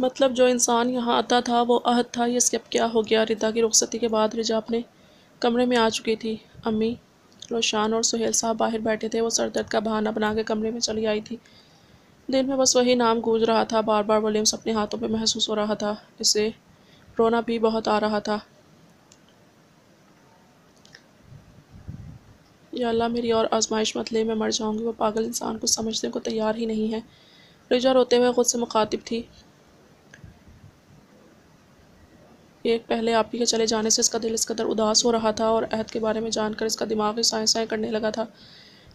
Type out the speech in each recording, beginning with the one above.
मतलब जो इंसान यहाँ आता था वो अहद था, ये अब क्या हो गया। रिदा की रुखसती के बाद रिजा अपने कमरे में आ चुकी थी। अम्मी, रोशान और सुहेल साहब बाहर बैठे थे। वो सर दर्द का बहाना बना के कमरे में चली आई थी। दिल में बस वही नाम गूंज रहा था, बार बार विलियम्स अपने हाथों पे महसूस हो रहा था। इसे रोना भी बहुत आ रहा था। या अल्लाह मेरी और आजमाइश मत ले, मैं मर जाऊंगी। वो पागल इंसान कुछ समझने को तैयार ही नहीं है। रिजा रोते हुए खुद से मुखातिब थी। एक पहले आप ही के चले जाने से इसका दिल इस कदर उदास हो रहा था और अहद के बारे में जानकर इसका दिमाग ही साए साए करने लगा था।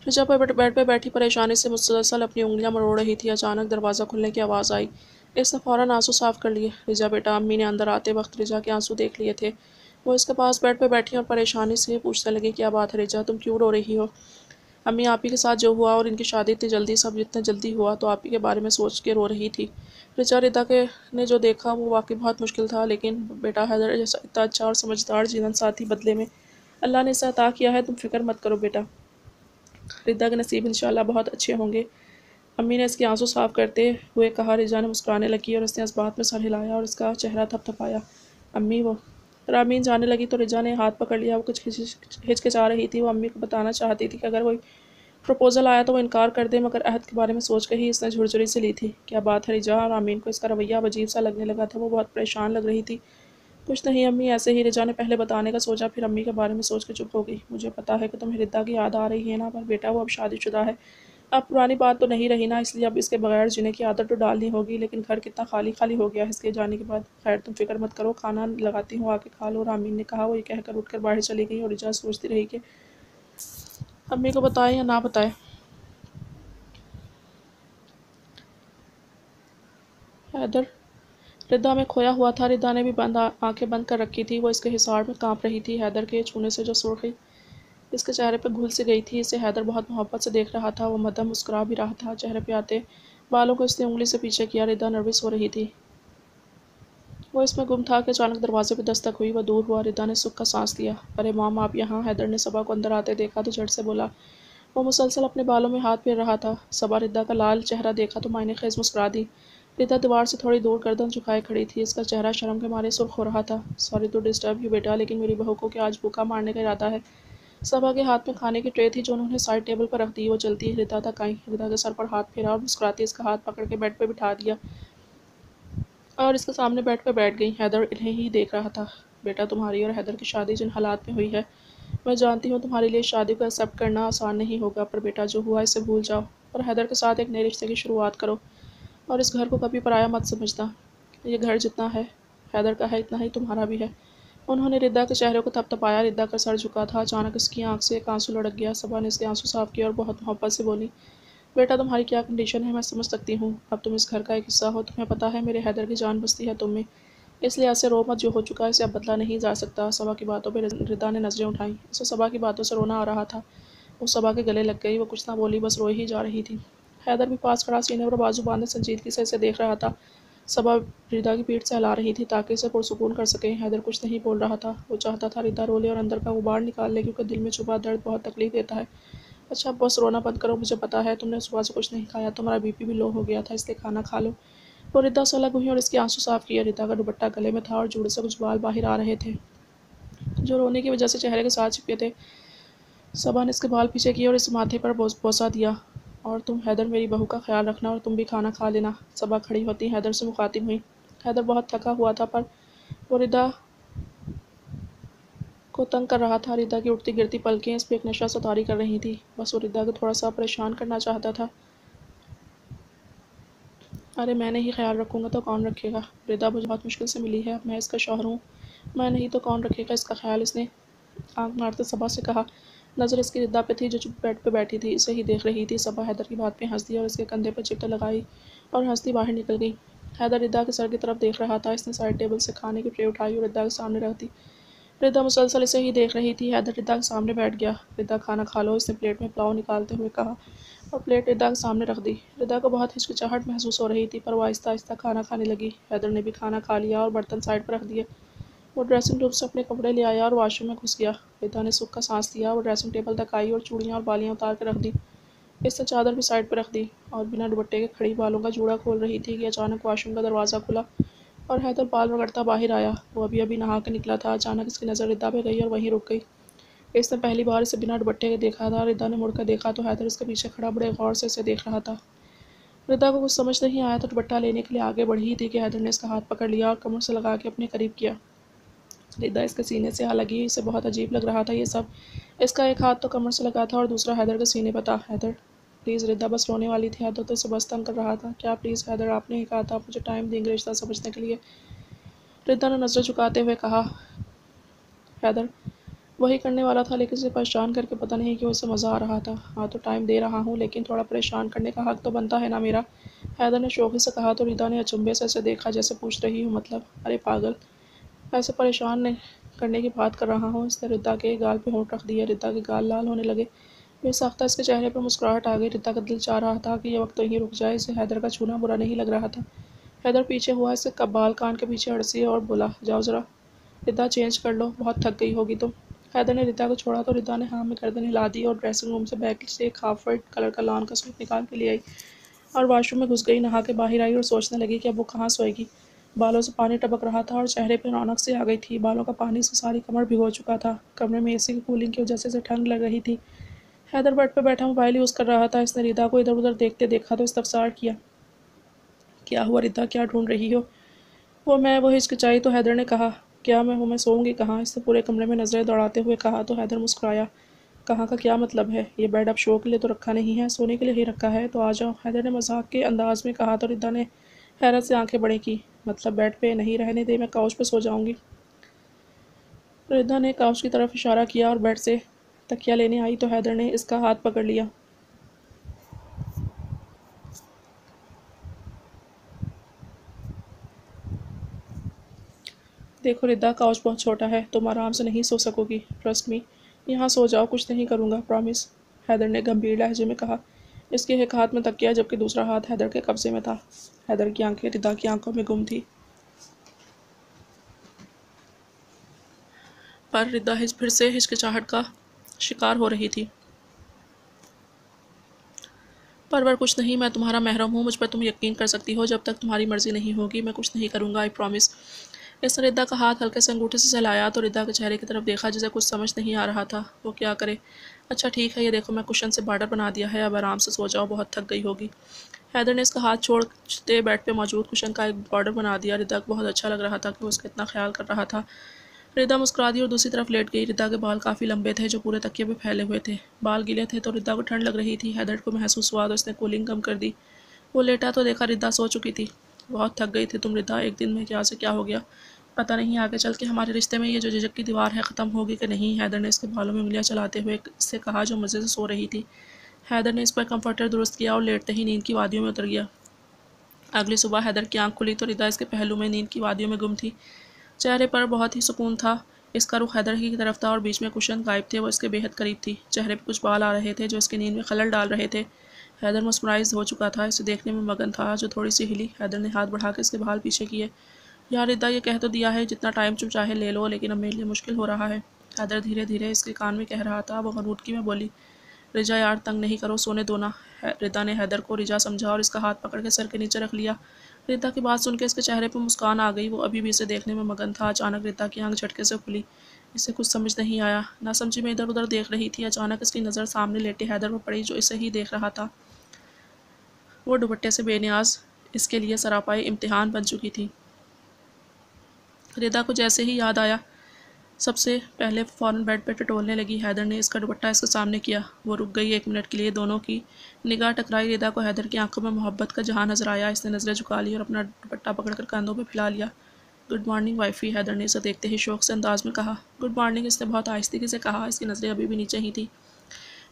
रिजा पर बेड पे बैठी परेशानी से मुसलसल अपनी उंगलियां मरोड़ रही थी। अचानक दरवाज़ा खुलने की आवाज़ आई। इसने फ़ौरन आंसू साफ कर लिए। रिजा बेटा, अम्मी ने अंदर आते वक्त रिजा के आंसू देख लिए थे। वो इसके पास बेड पे बैठी और परेशानी से पूछने लगी, क्या बात है रिजा, तुम क्यों रो रही हो। अम्मी, आप ही के साथ जो हुआ और इनकी शादी इतनी जल्दी, सब इतने जल्दी हुआ तो आप ही के बारे में सोच के रो रही थी। रिदा के ने जो देखा वो वाकई बहुत मुश्किल था, लेकिन बेटा हैदर जैसा इतना अच्छा और समझदार जीवन साथी बदले में अल्लाह ने इसे अता किया है। तुम फिक्र मत करो बेटा, रिदा के नसीब इंशाल्लाह बहुत अच्छे होंगे। अम्मी ने इसके आंसू साफ करते हुए कहा। रिजा ने मुस्कुराने लगी और इसने इस बात में सर हिलाया और इसका चेहरा थपथपाया। अम्मी, वो रामीन जाने लगी तो रिजा ने हाथ पकड़ लिया। वो कुछ हिचकिचा रही थी। वो अम्मी को बताना चाहती थी कि अगर कोई प्रपोज़ल आया तो वो इनकार कर दे, मगर अहद के बारे में सोच कर ही इसने झुरझुरी से ली थी। क्या बात है रिजा, रामीन को इसका रवैया अजीब सा लगने लगा था। वो बहुत परेशान लग रही थी। कुछ नहीं अम्मी, ऐसे ही। रिजा ने पहले बताने का सोचा, फिर अम्मी के बारे में सोच के चुप हो गई। मुझे पता है कि तुम्हें रिदा की याद आ रही है ना, पर बेटा वो अब शादीशुदा है। अब पुरानी बात तो नहीं रही ना, इसलिए अब इसके बगैर जीने की आदत तो डालनी होगी। लेकिन घर कितना खाली खाली हो गया है इसके जाने के बाद। खैर तुम फिक्र मत करो, खाना लगाती हूँ, आके खा लो, रामीन ने कहा। वो ये कहकर उठकर बाहर चली गई और रिजा सोचती रही कि अम्मी को बताएं या ना बताएं। हैदर रिदा में खोया हुआ था। रिदा ने भी आंखें बंद कर रखी थी। वो इसके हिसार में कांप रही थी। हैदर के छूने से जो सुर्खी इसके चेहरे पर घुल सी गई थी। इसे हैदर बहुत मोहब्बत से देख रहा था। वो मदम मुस्कुरा भी रहा था। चेहरे पे आते बालों को इसने उंगली से पीछे किया। रिदा नर्वस हो रही थी। वो इसमें गुम था कि अचानक दरवाजे पर दस्तक हुई। वह दूर हुआ। रिदा ने सुख का सांस लिया। अरे मॉम, आप यहाँ। हैदर ने सबा को अंदर आते देखा तो झट से बोला। वो मुसलसल अपने बालों में हाथ फेर रहा था। सबा रिदा का लाल चेहरा देखा तो मायने खेज मुस्कुरा दी। रिदा दीवार से थोड़ी दूर गर्दन झुकाए खड़ी थी। इसका चेहरा शर्म के मारे सुर्ख हो रहा था। सॉरी टू डिस्टर्ब यू बेटा, लेकिन मेरी बहू को क्या आज भूखा मारने का इरादा है। सबा के हाथ में खाने की ट्रे थी जो उन्होंने साइड टेबल पर रख दी। वो चलती रिदा तक आई। रिदा के सर पर हाथ फेरा और मुस्कुराती इसका हाथ पकड़ के बेड पर बिठा दिया और इसके सामने बेड पर बैठ गई। हैदर इन्हें ही देख रहा था। बेटा, तुम्हारी और हैदर की शादी जिन हालात में हुई है, मैं जानती हूँ तुम्हारे लिए शादी को एक्सेप्ट करना आसान नहीं होगा, पर बेटा जो हुआ इसे भूल जाओ और हैदर के साथ एक नए रिश्ते की शुरुआत करो। और इस घर को कभी पराया मत समझना। ये घर जितना है हैदर का है, इतना ही तुम्हारा भी है। उन्होंने रिदा के चेहरे को थपथपाया। रिदा का सर झुका था। अचानक इसकी आंख से एक आंसू लड़क गया। सबा ने इसके आंसू साफ किए और बहुत मोहब्बत से बोली, बेटा तुम्हारी क्या कंडीशन है मैं समझ सकती हूँ। अब तुम इस घर का एक हिस्सा हो। तुम्हें पता है मेरे हैदर की जान बसती है तुम में, इसलिए ऐसे रो मत। जो हो चुका है इसे अब बदला नहीं जा सकता। सबा की बातों पर रिदा ने नजरें उठाई। उसे सबा की बातों से रोना आ रहा था। वो सबा के गले लग गई। वो कुछ ना बोली, बस रोई ही जा रही थी। हैदर भी पास खड़ा सीने पर बाजू बांधे संजीदगी से इसे देख रहा था। सबा रिदा की पीठ से हिला रही थी ताकि इसे पुरसुकून कर सके। हैदर कुछ नहीं बोल रहा था। वो चाहता था रिदा रो ले और अंदर का गुबार निकाल ले, क्योंकि दिल में छुपा दर्द बहुत तकलीफ देता है। अच्छा बस रोना बंद करो। मुझे पता है तुमने सुबह से कुछ नहीं खाया, तुम्हारा बीपी भी लो हो गया था, इसलिए खाना खा लो। वो रिदा से अलग हुई और इसके आंसू साफ किए। रिदा का दुपट्टा गले में था और जूड़े से कुछ बाल बाहर आ रहे थे जो रोने की वजह से चेहरे के साथ चिपके थे। सबा ने इसके बाल पीछे किए और इस माथे पर बोसा दिया। और तुम हैदर मेरी बहू का ख्याल रखना और तुम भी खाना खा लेना। सबा खड़ी होती हैदर से मुखातिब हुई। हैदर बहुत थका हुआ था, पर वो रिदा को तंग कर रहा था। रिदा की उठती गिरती पलकें इस पर एक नशा सतारी कर रही थी। बस वो रिदा को थोड़ा सा परेशान करना चाहता था। अरे मैं नहीं ख्याल रखूँगा तो कौन रखेगा। रिदा मुझे बहुत मुश्किल से मिली है, मैं इसका शौहर हूँ। मैं नहीं तो कौन रखेगा इसका ख्याल। इसने आंख मारते सबा से कहा। नज़र इसकी रिदा पे थी जो चुप बेड पे बैठी थी, इसे ही देख रही थी। सबा हैदर की बात पे हंस दी और इसके कंधे पर चिपटे लगाई और हंसती बाहर निकल गई। हैदर रिदा के सर की तरफ देख रहा था। इसने साइड टेबल से खाने की ट्रे उठाई और रिदा के सामने रख दी। रिदा मुसलसल इसे ही देख रही थी। हैदर रिदा के सामने बैठ गया। रिदा खाना खा लो, इसने प्लेट में पुलाव निकालते हुए कहा और प्लेट रिदा के सामने रख दी। रिदा को बहुत हिचकिचाहट महसूस हो रही थी, पर वो आहिस्ता आहिस्ता खाना खाने लगी। हैदर ने भी खाना खा लिया और बर्तन साइड पर रख दिए। वो ड्रेसिंग रूम से अपने कपड़े ले आया और वॉशरूम में घुस गया। रिदा ने सुख का सांस लिया। वो ड्रेसिंग टेबल तक आई और चूड़ियाँ और बालियाँ उतार कर रख दी। इसने चादर भी साइड पर रख दी और बिना दुपट्टे के खड़ी बालों का जूड़ा खोल रही थी कि अचानक वॉशरूम का दरवाज़ा खुला और हैदर बाल रगड़ता बाहर आया। वो अभी अभी नहा के निकला था। अचानक इसकी नज़र रिद्दा पे गई और वहीं रुक गई। इसने पहली बार इसे बिना दुपट्टे के देखा था। रिद्दा ने मुड़कर देखा तो हैदर इसके पीछे खड़ा बड़े गौर से इसे देख रहा था। रिद्दा को कुछ समझ नहीं आया तो दुपट्टा लेने के लिए आगे बढ़ी ही थी कि हैदर ने इसका हाथ पकड़ लिया और कमर से लगा के अपने करीब किया। रिद्दा इसके सीने से आ लगी। इसे बहुत अजीब लग रहा था ये सब। इसका एक हाथ तो कमर से लगा था और दूसरा हैदर के सीने पर था। हैदर प्लीज़। रिद्दा बस रोने वाली थी। हैदर तो इसे बस तंग कर रहा था। क्या प्लीज़ हैदर, आपने ही कहा था मुझे टाइम देंगे रिश्ता समझने के लिए। रिद्दा ने नज़र झुकाते हुए कहा। हैदर वही करने वाला था लेकिन इसे परेशान करके पता नहीं क्यों इसे मज़ा आ रहा था। हाँ तो टाइम दे रहा हूँ लेकिन थोड़ा परेशान करने का हक तो बनता है ना मेरा। हैदर ने शौक़ी से कहा तो रिद्दा ने अचंभे से इसे देखा जैसे पूछ रही हूँ मतलब। अरे पागल, ऐसे परेशान नहीं करने की बात कर रहा हूँ। इसने रिद्दा के गाल पे होंठ रख दिया। रिद्दा के गाल लाल होने लगे। बेसाख्ता इसके चेहरे पर मुस्कुराहट आ गई। रिद्दा का दिल चाह रहा था कि यह वक्त यहीं रुक जाए। इसे हैदर का छूना बुरा नहीं लग रहा था। हैदर पीछे हुआ, इसके कबाल कान के पीछे अड़सी और बोला, जाओ ज़रा रिद्दा चेंज कर लो, बहुत थक गई होगी तुम। हैदर ने रिद्दा को छोड़ा तो रिद्दा ने हाँ में गर्दन हिला दी और ड्रेसिंग रूम से बैग से एक हाफ वाइट कलर का लॉन का सूट निकाल के ले आई और वॉशरूम में घुस गई। नहा के बाहर आई और सोचने लगी कि अब वो कहाँ सोएगी। बालों से पानी टपक रहा था और चेहरे पर रौनक सी आ गई थी। बालों का पानी से सारी कमर भिगो चुका था। कमरे में एसी की कूलिंग की वजह से ठंड लग रही थी। हैदर बेड पर बैठा मोबाइल यूज़ कर रहा था। इसने रिद्दा को इधर उधर देखते देखा तो इस्तफसार किया, क्या हुआ रिद्दा, क्या ढूंढ रही हो। वो हिचकिचाई तो हैदर ने कहा, क्या मैं हूँ, मैं सोऊंगी कहाँ। इसने पूरे कमरे में नज़रें दौड़ाते हुए कहा तो हैदर मुस्कुराया। कहाँ का क्या मतलब है, ये बेड अब शो के लिए तो रखा नहीं है, सोने के लिए ही रखा है, तो आ जाओ। हैदर ने मजाक के अंदाज में कहा तो रिद्दा ने हैरत से आंखें बड़ी की। मतलब बेड पे नहीं, रहने दे, मैं काउच पे सो जाऊंगी। रिद्दा ने काउच की तरफ इशारा किया और बेड से तकिया लेने आई तो हैदर ने इसका हाथ पकड़ लिया। देखो रिद्दा, काउच बहुत छोटा है, तुम आराम से नहीं सो सकोगी, ट्रस्ट मी। यहाँ सो जाओ, कुछ नहीं करूँगा, प्रॉमिस, हैदर ने गंभीर लहजे में कहा। इसके एक हाथ में तकिया जबकि दूसरा हाथ हैदर के कब्जे में था। हैदर की आंखें रिद्दा की आंखों में गुम थी। पर रिद्दा फिर से हिचकिचाहट का शिकार हो रही थी। पर कुछ नहीं, मैं तुम्हारा महरम हूँ, मुझ पर तुम यकीन कर सकती हो। जब तक तुम्हारी मर्ज़ी नहीं होगी मैं कुछ नहीं करूँगा, आई प्रॉमिस। इसने रिद्दा का हाथ हल्के से अंगूठे से सहलाया तो रिद्दा के चेहरे की तरफ देखा जिसे कुछ समझ नहीं आ रहा था। वो क्या करे। अच्छा ठीक है, ये देखो मैं कुशन से बॉर्डर बना दिया है, अब आराम से सो जाओ, बहुत थक गई होगी। हैदर ने इसका हाथ छोड़ते बेड पे मौजूद कुशन का एक बॉर्डर बना दिया। रिद्दा को बहुत अच्छा लग रहा था कि वो उसका इतना ख्याल कर रहा था। रिद्दा मुस्कुरा दी और दूसरी तरफ लेट गई। रिद्दा के बाल काफ़ी लंबे थे जो पूरे तकिए पे फैले हुए थे। बाल गीले थे तो रिद्दा को ठंड लग रही थी। हैदर को महसूस हुआ तो उसने कूलिंग कम कर दी। वो लेटा तो देखा रिद्दा सो चुकी थी। बहुत थक गई थी तुम रिद्दा, एक दिन में क्या से क्या हो गया। पता नहीं आगे चल के हमारे रिश्ते में ये जो झिझक की दीवार है ख़त्म होगी कि नहीं, हैदर ने इसके बालों में उंगलियां चलाते हुए इससे कहा जो मज़े से सो रही थी। हैदर ने इस पर कंफर्टर दुरुस्त किया और लेटते ही नींद की वादियों में उतर गया। अगली सुबह हैदर की आंख खुली तो रिद्दा इसके पहलू में नींद की वादियों में गुम थी। चेहरे पर बहुत ही सुकून था। इसका रुख हैदर की तरफ था और बीच में कुशन गायब थे, वो इसके बेहद करीब थी। चेहरे पर कुछ बाल आ रहे थे जो इसकी नींद में खलल डाल रहे थे। हैदर मस्मराइज हो चुका था, इसे देखने में मगन था। जो थोड़ी सी हिली, हैदर ने हाथ बढ़ा के इसके बाल पीछे किए। यार रिद्दा, ये कह तो दिया है जितना टाइम तुम चाहे ले लो, लेकिन अब मेरे लिए मुश्किल हो रहा है। हैदर धीरे धीरे इसके कान में कह रहा था। वो गनूदगी में बोली, रिजा यार तंग नहीं करो, सोने दो ना। रिद्दा ने हैदर को रिजा समझा और इसका हाथ पकड़ के सर के नीचे रख लिया। रिद्दा की बात सुन के इसके चेहरे पर मुस्कान आ गई। वो अभी भी इसे देखने में मगन था। अचानक रिद्दा की आंख झटके से खुली। इसे कुछ समझ नहीं आया। नासमझी में इधर उधर देख रही थी। अचानक इसकी नज़र सामने लेटे हैदर पर पड़ी जो इसे ही देख रहा था। वो दुपट्टे से बेनियाज इसके लिए सरापाई इम्तिहान बन चुकी थी। रिदा को जैसे ही याद आया सबसे पहले फ़ौरन बेड पर टटोलने लगी। हैदर ने इसका दुपट्टा इसके सामने किया। वो रुक गई 1 मिनट के लिए। दोनों की निगाह टकराई। रिदा को हैदर की आंखों में मोहब्बत का जहां नजर आया। इसने नज़रें झुका ली और अपना दुपट्टा पकड़कर कंधों पे फैला लिया। गुड मॉर्निंग वाइफी, हैदर ने इसे देखते ही शौक से अंदाज में कहा। गुड मॉर्निंग, इसने बहुत आहिस्ती से कहा। इसकी नज़रें अभी भी नीचे ही थी।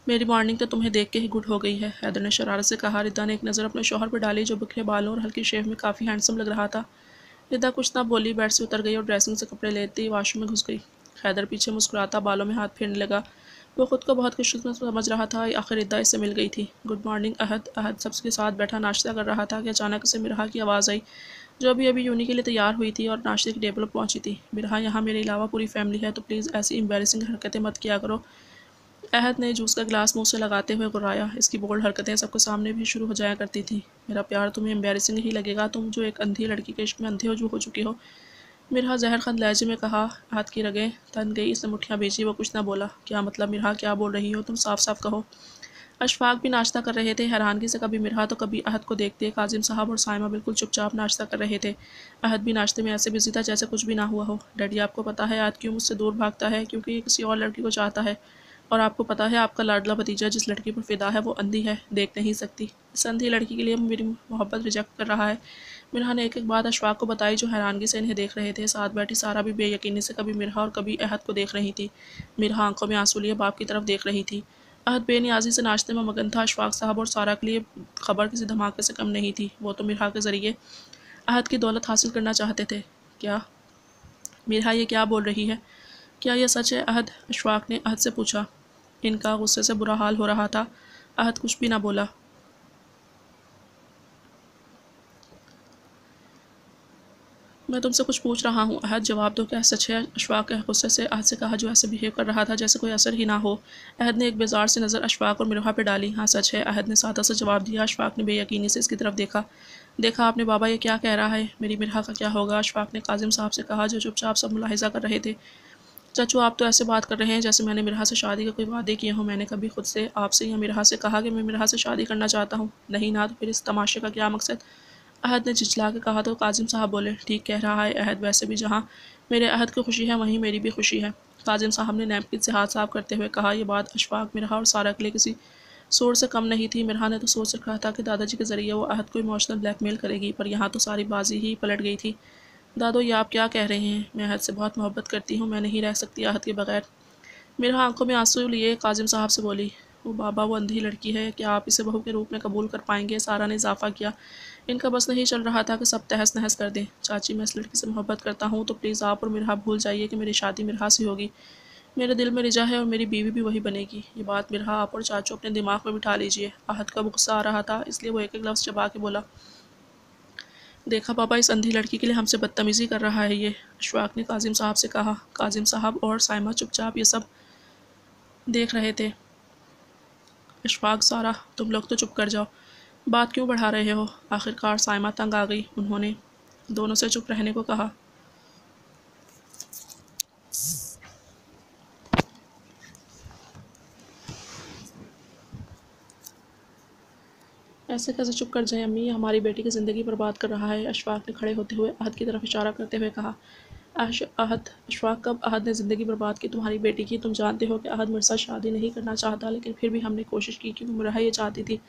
मेरी मॉर्निंग तो तुम्हें देख के ही गुड हो गई है, हैदर ने शरारत से कहा। रिदा ने एक नज़र अपने शौहर पर डाली जो बिखरे बालों और हल्की शेव में काफ़ी हैंडसम लग रहा था। रिदा कुछ ना बोली, बेड से उतर गई और ड्रेसिंग से कपड़े लेते ही वॉशरूम में घुस गई। हैदर पीछे मुस्कुराता बालों में हाथ फेरने लगा। वो खुद को बहुत खुशकिस्मत समझ रहा था। आखिर रिदा इससे मिल गई थी। गुड मॉर्निंग अहद। अहद सबके साथ बैठा नाश्ता कर रहा था कि अचानक से मिरहा की आवाज़ आई जो अभी अभी यूनी के लिए तैयार हुई थी और नाश्ते की टेबल पर पहुंची थी। मिरहा, यहाँ मेरे अलावा पूरी फैमिली है तो प्लीज़ ऐसी एम्बेरसिंग हरकतें मत किया करो। अहद ने जूस का गिलास मुंह से लगाते हुए गुर्राया। इसकी बोल्ड हरकतें सबके सामने भी शुरू हो जाया करती थी। मेरा प्यार तुम्हें एम्बेरसिंग ही लगेगा, तुम जो एक अंधी लड़की के इश्क में अंधे हो चुकी हो। मिरहा जहरखंद लहजे में कहा। अहद की रगें तन गई, इसने मुठ्ठियाँ भींची। वो कुछ न बोला। क्या मतलब मिरहा, क्या बोल रही हो तुम? साफ साफ कहो। अशफाक भी नाश्ता कर रहे थे। हैरानगी से कभी मिरहा तो कभी अहद को देखते। काजिम साहब और साइमा बिल्कुल चुपचाप नाश्ता कर रहे थे। अहद भी नाश्ते में ऐसे बिजी था जैसे कुछ भी ना हुआ हो। डैडी, आपको पता है अहद क्यों मुझसे दूर भागता है? क्योंकि ये किसी और लड़की को चाहता है। और आपको पता है आपका लाडला भतीजा जिस लड़की पर फिदा है वो अंधी है, देख नहीं सकती। इस अंधी लड़की के लिए मेरी मोहब्बत रिजेक्ट कर रहा है। मिरहा ने एक एक बात अशफाक को बताई जो हैरानगी से इन्हें देख रहे थे। साथ बैठी सारा भी बेयकीनी से कभी मिरहा और कभी अहद को देख रही थी। मिरहा आंखों में आंसू लिए बाप की तरफ देख रही थी। अहद बेनियाजी से नाश्ते में मगन था। अशफाक साहब और सारा के लिए खबर किसी धमाके से कम नहीं थी। वो तो मिरहा के ज़रिए अहद की दौलत हासिल करना चाहते थे। क्या मिरहा ये क्या बोल रही है? क्या यह सच है अहद? अशफाक ने अहद से पूछा। इनका गुस्से से बुरा हाल हो रहा था। अहद कुछ भी ना बोला। मैं तुमसे कुछ पूछ रहा हूँ अहद, जवाब दो, क्या सच है? अशफाक ने गुस्से से अहद से कहा, जो ऐसे बिहेव कर रहा था जैसे कोई असर ही ना हो। अहद ने एक बेजार सी नज़र अशफाक और मिरहा पर डाली। हाँ सच है, अहद ने सादा सा जवाब दिया। अशफाक ने बेयकीनी से इसकी तरफ देखा। देखा आपने बाबा, ये क्या कह रहा है? मेरी मिरहा का क्या होगा? अशफाक ने काजिम साहब से कहा, जो चुपचाप सब मुलाहिजा कर रहे थे। चाचू, आप तो ऐसे बात कर रहे हैं जैसे मैंने मिरहा से शादी का कोई वादे किए हों। मैंने कभी खुद से आपसे या मिरहा से कहा कि मैं मिरहा से शादी करना चाहता हूँ? नहीं ना, तो फिर इस तमाशे का क्या मकसद? अहद ने झिझला के कहा। तो काजिम साहब बोले, ठीक कह रहा है अहद, वैसे भी जहाँ मेरे अहद की खुशी है वहीं मेरी भी खुशी है। काजिम साहब ने नैपकिन से हाथ साफ करते हुए कहा। यह बात अशफाक, मिरहा और सारा के लिए किसी सोच से कम नहीं थी। मिरहा ने तो सोच रखा था कि दादाजी के ज़रिए वो अहद को इमोशनल ब्लैकमेल करेगी, पर यहाँ तो सारी बाजी ही पलट गई थी। दादो, ये आप क्या कह रहे हैं? मैं अहद से बहुत मोहब्बत करती हूँ, मैं नहीं रह सकती अहद के बगैर। मिरहा आंखों में आंसू लिए काजिम साहब से बोली। वो बाबा, वो अंधी लड़की है, क्या आप इसे बहू के रूप में कबूल कर पाएंगे? सारा ने इजाफा किया। इनका बस नहीं चल रहा था कि सब तहस नहस कर दें। चाची, मैं इस लड़की से मोहब्बत करता हूँ, तो प्लीज़ आप और मिरहा भूल जाइए कि मेरी शादी मिरहा से होगी। मेरे दिल में रिजा है और मेरी बीवी भी वही बनेगी। ये बात मिरहा, आप और चाचू अपने दिमाग में बिठा लीजिए। अहद का गुस्सा आ रहा था, इसलिए वो एक एक लफ्ज़ चबा के बोला। देखा पापा, इस अंधी लड़की के लिए हमसे बदतमीज़ी कर रहा है ये, अशफाक ने काजिम साहब से कहा। काजिम साहब और साइमा चुपचाप ये सब देख रहे थे। अशफाक, सारा, तुम लोग तो चुप कर जाओ, बात क्यों बढ़ा रहे हो? आखिरकार साइमा तंग आ गई। उन्होंने दोनों से चुप रहने को कहा। ऐसे कैसे चुप कर जाए अम्मी, हमारी बेटी की ज़िंदगी बर्बाद कर रहा है। अशफाक ने खड़े होते हुए अहद की तरफ इशारा करते हुए कहा। अहद, अशफाक, कब अहद ने ज़िंदगी बर्बाद की तुम्हारी बेटी की? तुम जानते हो कि अहद मेरे साथ शादी नहीं करना चाहता, लेकिन फिर भी हमने कोशिश की क्योंकि मिरहा ये चाहती थी।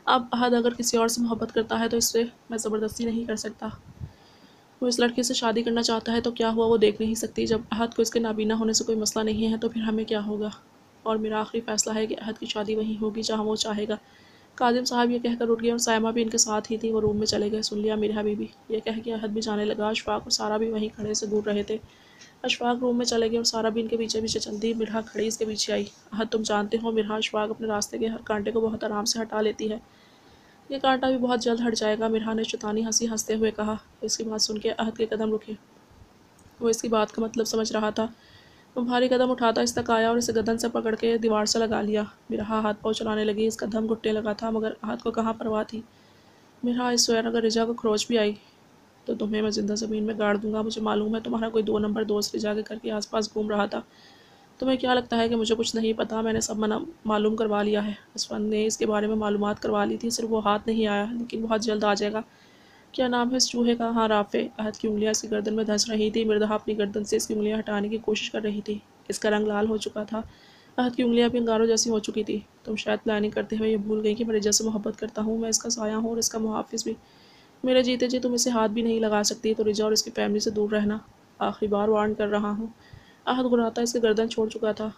अब अहद अगर किसी और से मोहब्बत करता है तो इससे मैं ज़बरदस्ती नहीं कर सकता। वो इस लड़के से शादी करना चाहता है तो क्या हुआ वो देख नहीं सकती? जब अहद को इसके नाबीना होने से कोई मसला नहीं है तो फिर हमें क्या होगा? और मेरा आखिरी फ़ैसला है कि अहद की शादी वहीं होगी जहाँ वो चाहेगा। काजिम साहब ये कहकर उठ गए और साइमा भी इनके साथ ही थी। वो रूम में चले गए। सुन लिया मिरहा बीबी, ये कह के अहद भी जाने लगा। अशफाक और सारा भी वहीं खड़े से घूर रहे थे। अशफाक रूम में चले गए और सारा भी इनके पीछे पीछे चल दी। मिरहा खड़ी इसके पीछे आई। अहद, तुम जानते हो मिरहा अशफाक अपने रास्ते के हर कांटे को बहुत आराम से हटा लेती है। ये कांटा भी बहुत जल्द हट जाएगा, मिरहा ने शैतानी हंसी हंसते हुए कहा। इसकी बात सुन के अहद के कदम रुके। वो इसकी बात का मतलब समझ रहा था। वो भारी कदम उठाता इस तक आया और इसे गर्दन से पकड़ के दीवार से लगा लिया। मिरहा हाथ पाँव चलाने लगी। इसका दम घुटने लगा था, मगर अहद को कहाँ परवाह थी। मिरहा, इस स्वयं अगर रिजा को खरोच भी आई तो तुम्हें मैं जिंदा ज़मीन में गाड़ दूंगा। मुझे मालूम है तुम्हारा कोई 2 नंबर दोस्त रिजा के घर के आसपास घूम रहा था। तुम्हें क्या लगता है कि मुझे कुछ नहीं पता? मैंने सब मालूम करवा लिया है। असफन ने इसके बारे में मालूमात करवा ली थी, सिर्फ वो हाथ नहीं आया, लेकिन बहुत जल्द आ जाएगा। क्या नाम है इस चूहे का? हाँ, राफे। अहद की उंगलियां इसकी गर्दन में धंस रही थी। मिर्दा अपनी गर्दन से इसकी उंगलियां हटाने की कोशिश कर रही थी। इसका रंग लाल हो चुका था। अहद की उंगलियां भी अंगारों जैसी हो चुकी थी। तुम शायद प्लानिंग करते हुए ये भूल गई कि मैं रिजा से मोहब्बत करता हूँ। मैं इसका साया हूँ और इसका मुहाफिज भी। मेरे जीते जी तुम इसे हाथ भी नहीं लगा सकती, तो रिजा और इसकी फैमिली से दूर रहना। आखिरी बार वार्न कर रहा हूँ। अहद गुर्राता इसकी गर्दन छोड़ चुका था।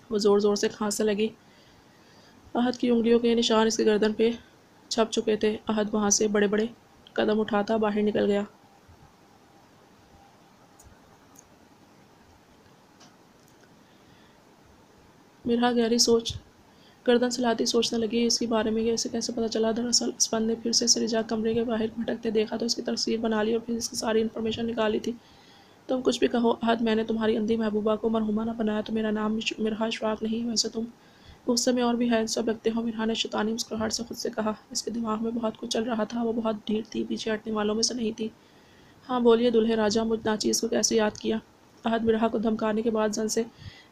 वो ज़ोर ज़ोर से खांसने लगी। अहद की उंगलियों के निशान इसकी गर्दन पे छप चुके थे। अहद वहाँ से बड़े बड़े कदम उठाता बाहर निकल गया। मिरहा गहरी सोच गर्दन हिलाती सोचने लगी इसके बारे में कि इसे कैसे पता चला। दरअसल असफन ने फिर से रिजा कमरे के बाहर भटकते देखा तो इसकी तस्वीर बना ली और फिर इसकी सारी इन्फॉर्मेशन निकाली थी। तुम कुछ भी कहो अहद, मैंने तुम्हारी अंधी महबूबा को मरहुमा न बनाया तो मेरा नाम मिरहा इशराक नहीं। वैसे तुम गुस्से में और भी है सब लगते हो। मिरहा ने शैतानी मुस्कुराहट से खुद से कहा। इसके दिमाग में बहुत कुछ चल रहा था। वो बहुत ढीठ थी, पीछे हटने वालों में से नहीं थी। हाँ बोलिए दूल्हे राजा, मुझ नाचीज़ को कैसे याद किया। अहद मिरहा को धमकाने के बाद जन से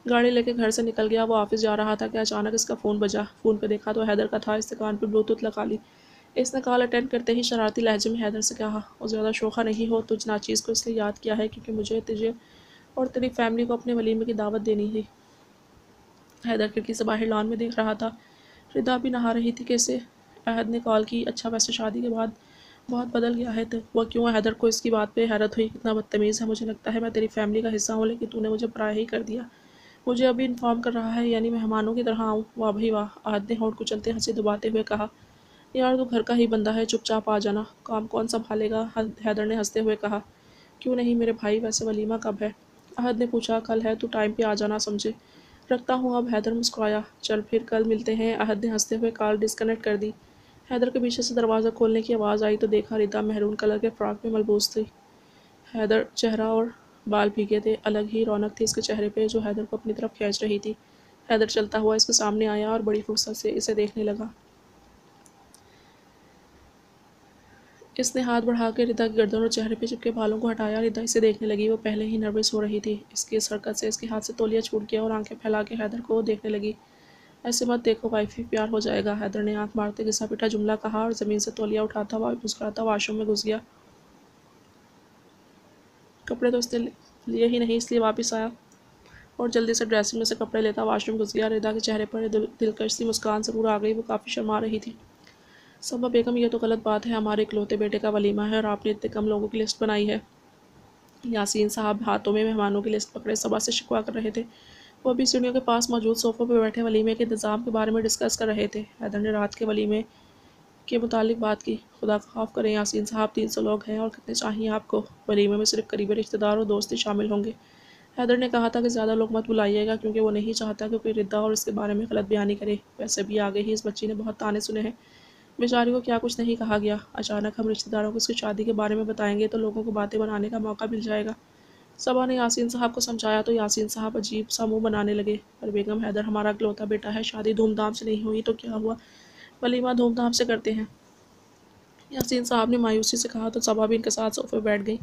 गाड़ी लेके घर से निकल गया। वो ऑफिस जा रहा था कि अचानक इसका फ़ोन बजा। फ़ोन पे देखा तो हैदर का था। इसने कान पे ब्लूटूथ लगा ली। इसने कॉल अटेंड करते ही शरारती लहजे में हैदर से कहा, और ज़्यादा शोखा नहीं हो, तुझ नाचीज़ को इसलिए याद किया है क्योंकि मुझे तुझे और तेरी फैमिली को अपने वलीमे की दावत देनी थी। हैदर खिड़की से बाहर लॉन में देख रहा था। रिदा भी नहा रही थी। कैसे अहद ने कॉल की। अच्छा वैसे शादी के बाद बहुत बदल गया है। तो वह क्यों। हैदर को इसकी बात पे हैरत हुई। कितना बदतमीज़ है। मुझे लगता है मैं तेरी फैमिली का हिस्सा हूँ, लेकिन तूने मुझे पराया ही कर दिया। मुझे अभी इन्फॉर्म कर रहा है, यानी मेहमानों की तरह आऊँ। वाह भाई वाह। अहद ने होंठ कुचलते हंसी दबाते हुए कहा, यार तू घर का ही बंदा है, चुपचाप आ जाना, काम कौन संभालेगा। हैदर ने हंसते हुए कहा, क्यों नहीं मेरे भाई। वैसे वलीमा कब है। अहद ने पूछा, कल है, तू टाइम पे आ जाना समझे। रखता हूँ अब। हैदर मुस्कुराया। चल फिर कल मिलते हैं। अहद ने हंसते हुए कॉल डिस्कनेक्ट कर दी। हैदर के पीछे से दरवाज़ा खोलने की आवाज़ आई तो देखा रिदा महरून कलर के फ्रॉक में मलबूस थी। हैदर चेहरा और बाल भीगे थे। अलग ही रौनक थी इसके चेहरे पे, जो हैदर को अपनी तरफ खींच रही थी। हैदर चलता हुआ इसके सामने आया और बड़ी फुर्सत से इसे देखने लगा। इसने हाथ बढ़ा के रिदा की गर्दन और चेहरे पे चिपके बालों को हटाया। रिदा इसे देखने लगी। वो पहले ही नर्वस हो रही थी। इसकी इस हरकत से इसके हाथ से तौलिया छूट गया और आंखें फैला के हैदर को देखने लगी। ऐसे मत देखो वाइफी, प्यार हो जाएगा। हैदर ने आंख मारते घिसा पिटा जुमला कहा और ज़मीन से तौलिया उठाता हुआ मुस्कुराता वाशरूम में घुस गया। कपड़े तो इसने लिए ही नहीं, इसलिए वापस आया और जल्दी से ड्रेसिंग में से कपड़े लेता वाशरूम घुस गया। रिदा के चेहरे पर दिलकश सी मुस्कान जरूर आ गई। वो काफ़ी शर्मा रही थी। सबा बेगम, ये तो गलत बात है। हमारे इकलौते बेटे का वलीमा है और आपने इतने कम लोगों की लिस्ट बनाई है। यासीन साहब हाथों में मेहमानों की लिस्ट पकड़े सबा से शिकवा कर रहे थे। वो अभी सीढ़ियों के पास मौजूद सोफों पर बैठे वलीमे के इंतज़ाम के बारे में डिस्कस कर रहे थे। हैदर ने रात के वलीमे के मुतालिक बात की। खुदा का खौफ करें यासीन साहब, 300 लोग हैं और कितने चाहिए आपको। वलीमे में सिर्फ करीबी रिश्तेदार और दोस्त ही शामिल होंगे। हैदर ने कहा था कि ज़्यादा लोग मत बुलाइएगा क्योंकि वो नहीं चाहता कि कोई रिद्दा और इसके बारे में गलत बयानी करे। वैसे भी आगे ही इस बच्ची ने बहुत ताने सुने हैं। बेचारी को क्या कुछ नहीं कहा गया। अचानक हम रिश्तेदारों को उसकी शादी के बारे में बताएंगे तो लोगों को बातें बनाने का मौका मिल जाएगा। सबा ने यासीन साहब को समझाया तो यासीन साहब अजीब सा मुंह बनाने लगे। पर बेगम, हैदर हमारा इकलौता बेटा है। शादी धूमधाम से नहीं हुई तो क्या हुआ, वलीमा धूमधाम से करते हैं। यासीन साहब ने मायूसी से कहा तो सबा भी इनके साथ सोफे पर बैठ गई।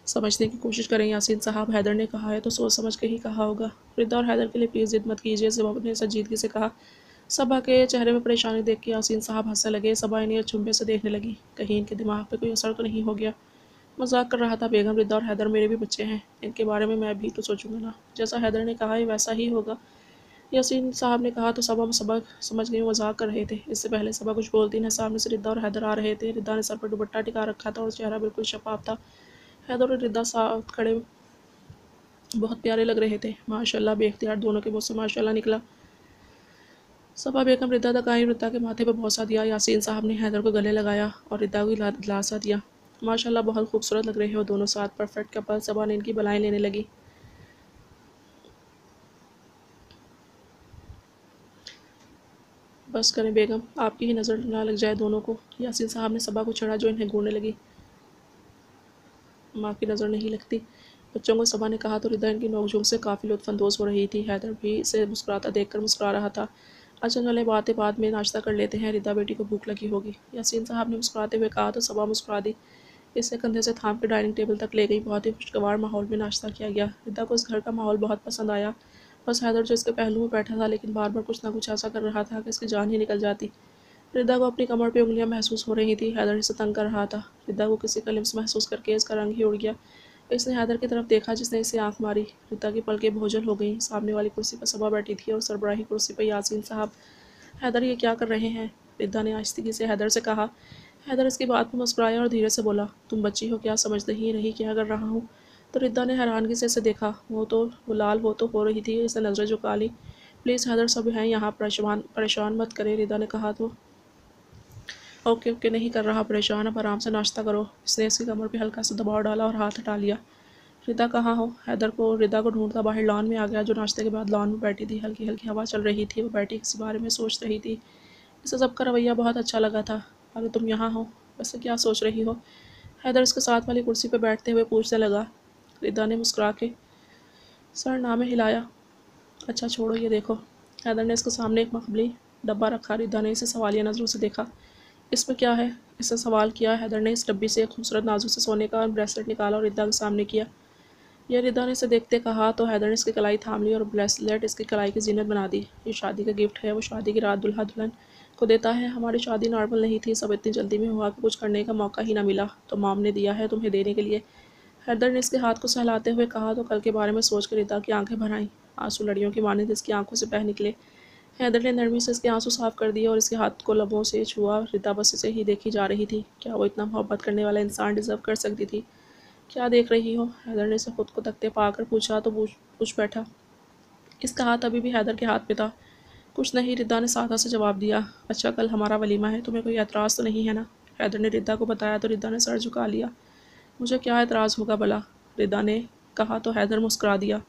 समझने की कोशिश करें यासीन साहब, हैदर ने कहा है तो सोच समझ के ही कहा होगा। रिदा और हैदर के लिए प्लीज़ जिद मत कीजिए, सबा ने संजीदगी से कहा। सबा के चेहरे में परेशानी देख के यासीन साहब हंसने लगे। सबा इन्हें अचंभे से देखने लगी। कहीं इनके दिमाग पे कोई असर तो नहीं हो गया। मजाक कर रहा था बेगम। रिदा और हैदर मेरे भी बच्चे हैं, इनके बारे में मैं भी तो सोचूंगा ना। जैसा हैदर ने कहा है वैसा ही होगा, यासीन साहब ने कहा तो सबा सबक समझ गई मजाक कर रहे थे। इससे पहले सबा कुछ बोलती न सामने से रिदा और हैदर आ रहे थे। रिदा ने सर पर दुपट्टा टिका रखा था और चेहरा बिल्कुल शफाफ था। हैदर और रिदा साथ खड़े बहुत प्यारे लग रहे थे। माशाल्लाह, बेख्तियार दोनों के मुँह से माशाल्लाह निकला। सबा बेगम रिदा तक आई। रिदा के माथे पर भौंसा दिया। यासीन साहब ने हैदर को गले लगाया और रिदा को दिलासा दिया। माशाल्लाह बहुत खूबसूरत लग रहे हो दोनों साथ, परफेक्ट कपल। सबा ने इनकी बलाएं लेने लगी। बस करें बेगम, आपकी ही नज़र ना लग जाए दोनों को। यासीन साहब ने सबा को छेड़ा जो इन्हें घूरने लगी। माँ की नज़र नहीं लगती बच्चों को, सबा ने कहा तो रिदा इनकी नोकझोंक से काफ़ी लुत्फानंदोज़ हो रही थी। हैदर भी इसे मुस्कुराता देखकर मुस्कुरा रहा था। अच्छा चले बातें बाद में, नाश्ता कर लेते हैं, रिदा बेटी को भूख लगी होगी। यासीन साहब ने मुस्कुराते हुए कहा तो सबा मुस्कुरा दी। इसे कंधे से थाम के डाइनिंग टेबल तक ले गई। बहुत ही खुशगवार माहौल में नाश्ता किया गया। रिदा को इस घर का माहौल बहुत पसंद आया। बस हैदर जो इसके पहलू में बैठा था, लेकिन बार बार कुछ ना कुछ ऐसा कर रहा था कि इसकी जान ही निकल जाती। रिदा को अपनी कमर पे उंगलियां महसूस हो रही थी। हैदर इसे तंग कर रहा था। रिदा को किसी का लिम्स महसूस करके इसका रंग ही उड़ गया। इसने हैदर की तरफ देखा जिसने इसे आंख मारी। रिदा की पलकें भोजल हो गईं। सामने वाली कुर्सी पर सबा बैठी थी और सरबराही कुर्सी पर यासीन साहब। हैदर ये क्या कर रहे हैं, रिदा ने आहिस्ती से हैदर से कहा। हैदर इसकी बात पर मुस्कुराया और धीरे से बोला, तुम बच्ची हो, क्या समझ ही नहीं क्या कर रहा हूँ। तो रिदा ने हैरानगी से इसे देखा। वो लाल हो रही थी। इसने नज़रें झुका ली। प्लीज़ हैदर, सब हैं यहाँ, परेशान मत करे, रिदा ने कहा तो। ओके ओके, नहीं कर रहा परेशान, अब आराम से नाश्ता करो। इसने इसकी कमर पे हल्का सा दबाव डाला और हाथ हटा लिया। रिदा कहाँ हो। रिदा को ढूंढता बाहर लॉन में आ गया, जो नाश्ते के बाद लॉन में बैठी थी। हल्की हल्की हवा चल रही थी। वो बैठी किसी बारे में सोच रही थी। इसे सबका रवैया बहुत अच्छा लगा था। अरे तुम यहाँ हो, वैसे क्या सोच रही हो। हैदर इसके साथ वाली कुर्सी पर बैठते हुए पूछने लगा। रिदा ने मुस्कुरा के सरनामे हिलाया। अच्छा छोड़ो, ये देखो। हैदर ने इसके सामने एक मखमली डब्बा रखा। रिदा ने इसे सवालिया नज़रों से देखा। इसमें क्या है? इससे सवाल किया। हैदर ने इस डब्बी से एक खूबसूरत नाजुक से सोने का ब्रेसलेट निकाला और रिदा के सामने किया। यह रिदा ने इसे देखते कहा तो हैदर ने इसकी कलाई थाम ली और ब्रेसलेट इसकी कलाई की जीनत बना दी। ये शादी का गिफ्ट है, वो शादी की रात दुल्हा दुल्हन को देता है। हमारी शादी नॉर्मल नहीं थी, सब इतनी जल्दी में हुआ कि कुछ करने का मौका ही ना मिला, तो मॉम ने दिया है तुम्हें देने के लिए। हैदर ने इसके हाथ को सहलाते हुए कहा तो कल के बारे में सोच कर रिदा की आंखें भर आईं। आंसू लड़ियों की मानिंद इसकी आंखों से बह निकले। हैदर ने नरमी से इसके आंसू साफ कर दिए और इसके हाथ को लबों से छुआ। रिदा बस इसे ही देखी जा रही थी। क्या वो इतना मोहब्बत करने वाला इंसान डिजर्व कर सकती थी? क्या देख रही हो? हैदर ने इसे खुद को तकते पाकर पूछा तो पूछ बैठा। इसका हाथ अभी भी हैदर के हाथ में था। कुछ नहीं, रिदा ने सादा से जवाब दिया। अच्छा, कल हमारा वलीमा है, तुम्हें कोई एतराज़ तो नहीं है ना? हैदर ने रिदा को बताया तो रिदा ने सर झुका लिया। मुझे क्या एतराज़ होगा भला? रिदा ने कहा तो हैदर मुस्कुरा दिया।